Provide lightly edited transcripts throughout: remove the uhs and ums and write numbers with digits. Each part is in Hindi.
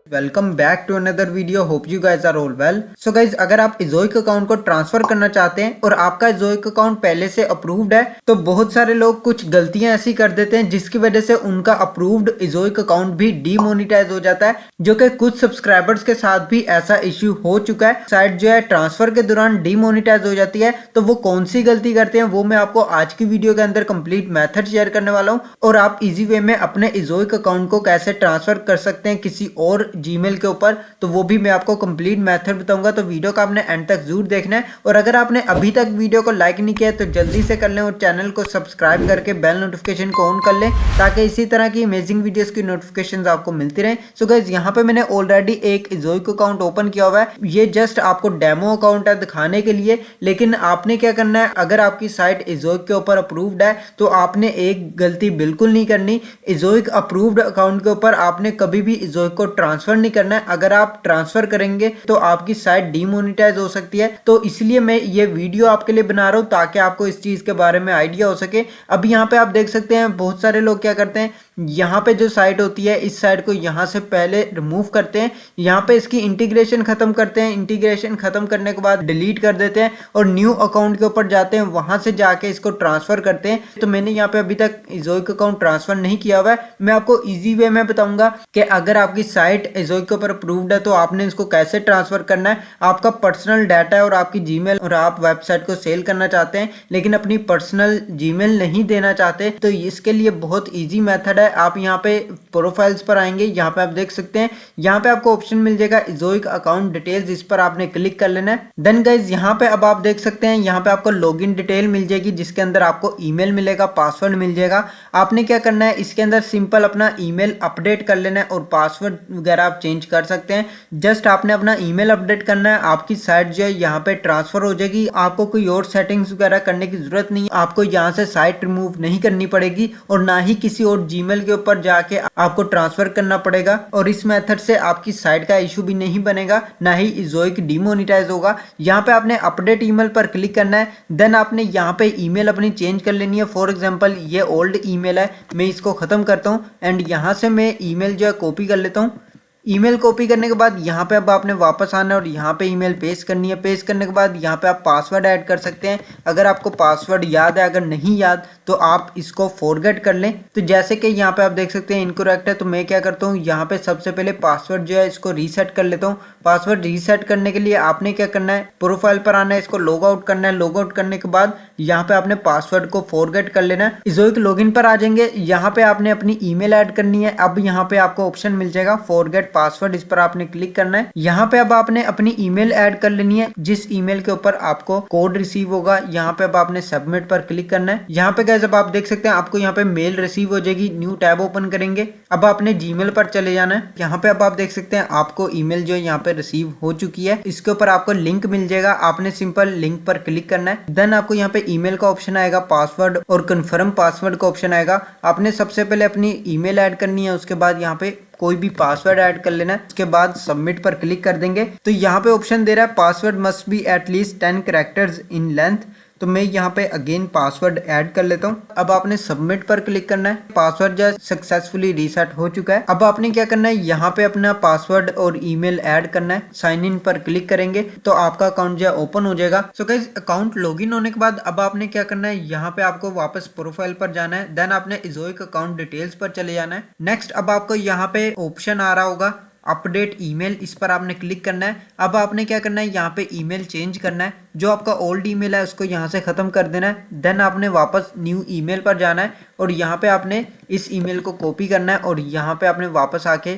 Welcome back to another video. Hope you guys are all well. So guys, अगर आप इजोइक अकाउंट को ट्रांसफर करना चाहते हैं और आपका इजोइक अकाउंट पहले से अप्रूव्ड है, तो बहुत सारे लोग कुछ गलतियां ऐसी कर देते हैं जिसकी वजह से उनका अप्रूव्ड इजोइक अकाउंट भी डीमोनिटाइज हो जाता है, जो कि कुछ सब्सक्राइबर्स के साथ भी ऐसा इश्यू हो चुका है। साइट जो है ट्रांसफर के दौरान डीमोनिटाइज हो जाती है। तो वो कौन सी गलती करते हैं वो मैं आपको आज की वीडियो के अंदर कंप्लीट मेथड शेयर करने वाला हूँ, और आप इजी वे में अपने इजोइक अकाउंट को कैसे ट्रांसफर कर सकते हैं किसी और जीमेल के ऊपर, तो वो भी मैं आपको कंप्लीट मेथड बताऊंगा। तो वीडियो को आपने एंड तक जरूर देखना है, और अगर आपने अभी तक वीडियो को लाइक नहीं किया तो जल्दी से कर लें और चैनल को सब्सक्राइब करके बेल नोटिफिकेशन को ऑन कर लें, ताकि इसी तरह की अमेजिंग वीडियोस की नोटिफिकेशंस आपको मिलती रहे। सो गाइस, यहाँ पे मैंने ऑलरेडी एक इजोइक अकाउंट ओपन किया हुआ है। ये जस्ट आपको डेमो अकाउंट है दिखाने के लिए, लेकिन आपने क्या करना है, अगर आपकी साइट इजोइक के ऊपर अप्रूव्ड है तो आपने एक गलती बिल्कुल नहीं करनी। इजोइक अप्रूव्ड अकाउंट के ऊपर आपने कभी भी इजोइक को ट्रांसफर नहीं करना है। अगर आप ट्रांसफर करेंगे तो आपकी साइट डीमोनेटाइज हो सकती है। तो इसलिए मैं ये वीडियो आपके लिए बना रहा हूं, ताकि आपको इस चीज के बारे में आइडिया हो सके। अब यहाँ पे आप देख सकते हैं बहुत सारे लोग क्या करते हैं, यहाँ पे जो साइट होती है इस साइट को यहाँ से पहले रिमूव करते हैं, यहाँ पे इसकी इंटीग्रेशन खत्म करते हैं, इंटीग्रेशन खत्म करने के बाद डिलीट कर देते हैं और न्यू अकाउंट के ऊपर जाते हैं, वहां से जाके इसको ट्रांसफर करते हैं। तो मैंने यहाँ पे अभी तक इजोइक अकाउंट ट्रांसफर नहीं किया हुआ है। मैं आपको इजी वे में बताऊंगा कि अगर आपकी साइट इजोइक के ऊपर अप्रूव्ड है तो आपने इसको कैसे ट्रांसफर करना है। आपका पर्सनल डाटा है और आपकी जीमेल, और आप वेबसाइट को सेल करना चाहते हैं लेकिन अपनी पर्सनल जीमेल नहीं देना चाहते, तो इसके लिए बहुत इजी मेथड है। आप यहाँ पे प्रोफाइल्स पर आएंगे, यहाँ पे आप देख सकते हैं, यहाँ पे आपको ऑप्शन मिल जाएगा इजोइक अकाउंट डिटेल्स, इस पर आपने क्लिक कर लेना है। देन गाइज, यहाँ पे अब आप देख सकते हैं, यहाँ पे आपको लॉगिन डिटेल मिल जाएगी, जिसके अंदर आपको ईमेल मिलेगा, पासवर्ड मिल जाएगा। आपने क्या करना है, इसके अंदर सिंपल अपना ईमेल अपडेट कर लेना है और पासवर्ड वगैरह आप चेंज कर सकते हैं। जस्ट आपने अपना ईमेल अपडेट करना है, आपकी साइट जो है यहाँ पे ट्रांसफर हो जाएगी। आपको कोई और सेटिंग्स वगैरह करने की जरूरत नहीं है, आपको यहाँ से साइट रिमूव नहीं करनी पड़ेगी और ना ही किसी और जीमेल के ऊपर जाके आपको ट्रांसफर करना पड़ेगा। और इस मेथड से आपकी साइट का इशू भी नहीं बनेगा, ना ही इजोइक डीमोनेटाइज होगा। यहाँ पे आपने अपडेट ईमेल पर क्लिक करना है। देन आपने यहाँ पे ईमेल अपनी चेंज कर लेनी है। फॉर एग्जांपल ये ओल्ड ईमेल है, मैं इसको खत्म करता हूँ एंड यहाँ से मैं ईमेल जो है कॉपी कर लेता हूँ। ईमेल कॉपी करने के बाद यहाँ पे अब आपने वापस आना है और यहाँ पे ईमेल पेस्ट करनी है। पेस्ट करने के बाद यहाँ पे आप पासवर्ड ऐड कर सकते हैं, अगर आपको पासवर्ड याद है। अगर नहीं याद तो आप इसको फॉरगेट कर लें। तो जैसे कि यहाँ पे आप देख सकते हैं इनकरेक्ट है, तो मैं क्या करता हूँ, यहाँ पे सबसे पहले पासवर्ड जो है इसको रीसेट कर लेता हूँ। पासवर्ड रीसेट करने के लिए आपने क्या करना है, प्रोफाइल पर आना है, इसको लॉग आउट करना है। लॉग आउट करने के बाद यहाँ पे आपने पासवर्ड को फॉरगेट कर लेना है। इजोइक लॉगिन पर आ जाएंगे, यहाँ पे आपने अपनी ईमेल ऐड करनी है। अब यहाँ पे आपको ऑप्शन मिल जाएगा फॉरगेट पासवर्ड, इस पर आपने क्लिक करना है। यहाँ पे अब आपने अपनी ईमेल ऐड कर लेनी है, जिस ईमेल के ऊपर आपको कोड रिसीव होगा। यहाँ पे अब आपने सबमिट पर क्लिक करना है। यहाँ पे गाइस अब आप देख सकते हैं आपको यहाँ पे मेल रिसीव हो जाएगी। न्यू टैब ओपन करेंगे, अब आपने जीमेल पर चले जाना है। यहाँ पे अब आप देख सकते हैं आपको ईमेल जो है यहाँ पे रिसीव हो चुकी है। इसके ऊपर आपको लिंक मिल जाएगा, आपने सिंपल लिंक पर क्लिक करना है। देन आपको यहाँ पे ईमेल का ऑप्शन आएगा, पासवर्ड और कंफर्म पासवर्ड का ऑप्शन आएगा। आपने सबसे पहले अपनी ईमेल ऐड करनी है, उसके बाद यहाँ पे कोई भी पासवर्ड ऐड कर लेना है। उसके बाद सबमिट पर क्लिक कर देंगे तो यहाँ पे ऑप्शन दे रहा है password must be at least 10 characters in length. तो मैं यहाँ पे अगेन पासवर्ड ऐड कर लेता हूँ। अब आपने सबमिट पर क्लिक करना है। पासवर्ड जो सक्सेसफुली रीसेट हो चुका है। अब आपने क्या करना है, यहाँ पे अपना पासवर्ड और ईमेल ऐड करना है। साइन इन पर क्लिक करेंगे तो आपका अकाउंट जो है ओपन हो जाएगा। सो गाइस, अकाउंट लॉगिन होने के बाद अब आपने क्या करना है, यहाँ पे आपको वापस प्रोफाइल पर जाना है। देन आपने इजोइक अकाउंट डिटेल्स पर चले जाना है। नेक्स्ट अब आपको यहाँ पे ऑप्शन आ रहा होगा अपडेट ईमेल, इस पर आपने क्लिक करना है। अब आपने क्या करना है, यहाँ पे ईमेल चेंज करना है। जो आपका ओल्ड ईमेल है उसको यहाँ से खत्म कर देना है। देन आपने वापस न्यू ईमेल पर जाना है और यहाँ पे आपने इस ईमेल को कॉपी करना है और यहाँ पे आपने वापस आके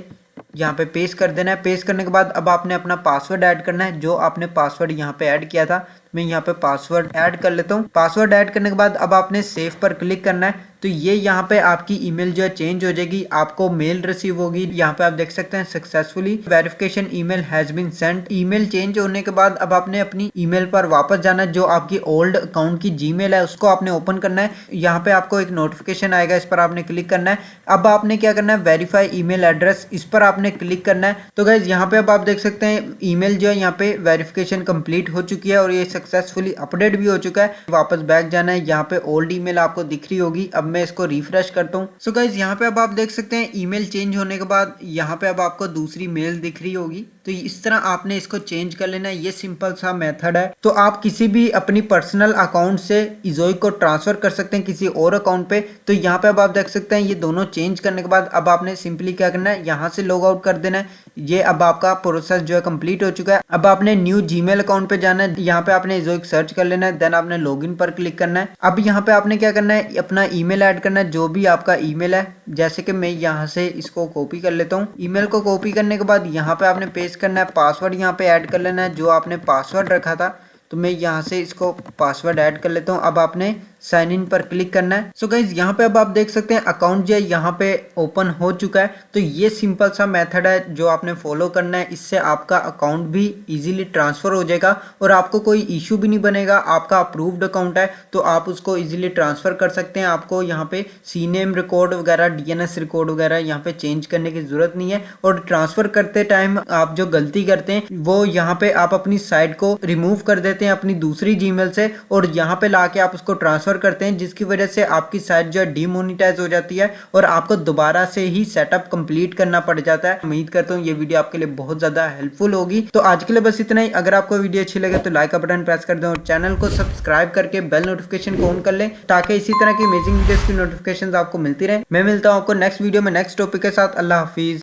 यहाँ पे पेस्ट कर देना है। पेस्ट करने के बाद अब आपने अपना पासवर्ड ऐड करना है, जो आपने पासवर्ड यहाँ पे ऐड किया था। मैं यहाँ पे पासवर्ड ऐड कर लेता हूँ। पासवर्ड ऐड करने के बाद अब आपने सेव पर क्लिक करना है। तो ये यहाँ पे आपकी ईमेल जो है चेंज हो जाएगी, आपको मेल रिसीव होगी। यहाँ पे आप देख सकते हैं successfully verification email has been sent. Email change होने के बाद अब आपने अपनी ईमेल पर वापस जाना है। जो आपकी ओल्ड अकाउंट की जीमेल है उसको आपने ओपन करना है। यहाँ पे आपको एक नोटिफिकेशन आएगा, इस पर आपने क्लिक करना है। अब आपने क्या करना है, वेरीफाई ईमेल एड्रेस, इस पर आपने क्लिक करना है। तो गाइज यहाँ पे अब आप देख सकते हैं ईमेल जो है यहाँ पे वेरिफिकेशन कंप्लीट हो चुकी है और ये सक्सेसफुली अपडेट भी हो चुका है। वापस बैक जाना है, यहाँ पे ओल्ड ईमेल आपको दिख रही होगी। अब मैं इसको रिफ्रेश करता हूँ। सो गाइज यहाँ पे अब आप देख सकते हैं ईमेल चेंज होने के बाद यहाँ पे अब आपको दूसरी मेल दिख रही होगी। तो इस तरह आपने इसको चेंज कर लेना है। ये सिंपल सा मेथड है। तो आप किसी भी अपनी पर्सनल अकाउंट से इजोई को ट्रांसफर कर सकते हैं किसी और अकाउंट पे। तो यहाँ पे अब आप देख सकते हैं ये दोनों चेंज करने के बाद अब आपने सिंपली क्या करना है, यहाँ से लॉग आउट कर देना है। ये अब आपका प्रोसेस जो है कंप्लीट हो चुका है। अब आपने न्यू जीमेल अकाउंट पे जाना है, यहाँ पे आपने इजोई सर्च कर लेना है, देन आपने लॉगिन पर क्लिक करना है। अब यहाँ पे आपने क्या करना है, अपना ईमेल ऐड करना है, जो भी आपका ईमेल है। जैसे कि मैं यहाँ से इसको कॉपी कर लेता हूँ। ईमेल को कॉपी करने के बाद यहाँ पे आपने पेस्ट करना है, पासवर्ड यहाँ पे ऐड कर लेना है जो आपने पासवर्ड रखा था। तो मैं यहाँ से इसको पासवर्ड ऐड कर लेता हूँ। अब आपने साइन इन पर क्लिक करना है। सो गाइज यहाँ पे अब आप देख सकते हैं अकाउंट जो है यहाँ पे ओपन हो चुका है। तो ये सिंपल सा मेथड है जो आपने फॉलो करना है। इससे आपका अकाउंट भी इजीली ट्रांसफर हो जाएगा और आपको कोई इशू भी नहीं बनेगा। आपका अप्रूव्ड अकाउंट है तो आप उसको इजीली ट्रांसफर कर सकते हैं। आपको यहाँ पे सी नेम रिकॉर्ड वगैरह, डीएनएस रिकॉर्ड वगैरह यहाँ पे चेंज करने की जरूरत नहीं है। और ट्रांसफर करते टाइम आप जो गलती करते हैं वो यहाँ पे आप अपनी साइट को रिमूव कर देते हैं अपनी दूसरी जीमेल से और यहाँ पे लाके आप उसको ट्रांसफर करते हैं, जिसकी वजह से आपकी साइट जो है डीमोनेटाइज हो जाती है और आपको दोबारा से ही सेटअप कंप्लीट करना पड़ जाता है। उम्मीद करता हूँ ये वीडियो आपके लिए बहुत ज्यादा हेल्पफुल होगी। तो आज के लिए बस इतना ही। अगर आपको वीडियो अच्छी लगे तो लाइक का बटन प्रेस कर दें और चैनल को सब्सक्राइब करके बेल नोटिफिकेशन को ऑन कर लें ताकि इसी तरह की अमेजिंग वीडियोस की नोटिफिकेशन आपको मिलती रहे। मैं मिलता हूँ आपको नेक्स्ट वीडियो में नेक्स्ट टॉपिक के साथ। अल्लाह हाफिज।